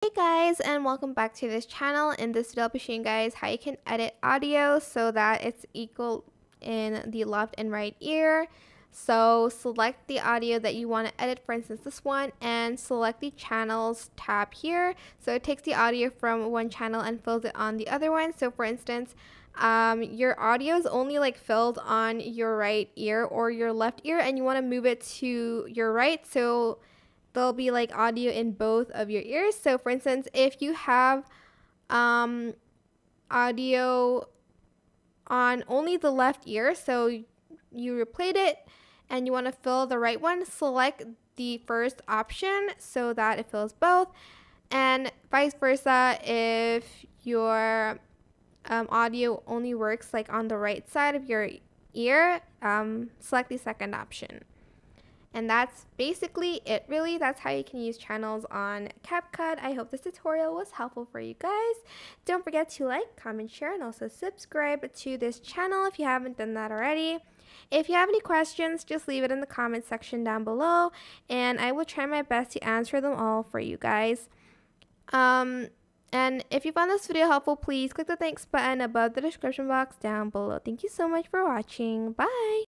Hey guys, and welcome back to this channel. In this video I'll be showing you guys how you can edit audio so that it's equal in the left and right ear. So select the audio that you want to edit, for instance this one, and select the channels tab here. So it takes the audio from one channel and fills it on the other one. So for instance, your audio is only like filled on your right ear or your left ear, and you want to move it to your right, so there'll be like audio in both of your ears. So for instance, if you have audio on only the left ear, so you replayed it and you want to fill the right one, select the first option so that it fills both, and vice versa. If your audio only works like on the right side of your ear, select the second option. And that's basically it, really. That's how you can use channels on CapCut. I hope this tutorial was helpful for you guys. Don't forget to like, comment, share, and also subscribe to this channel if you haven't done that already. If you have any questions, just leave it in the comment section down below, and I will try my best to answer them all for you guys. And if you found this video helpful, please click the thanks button above the description box down below. Thank you so much for watching. Bye!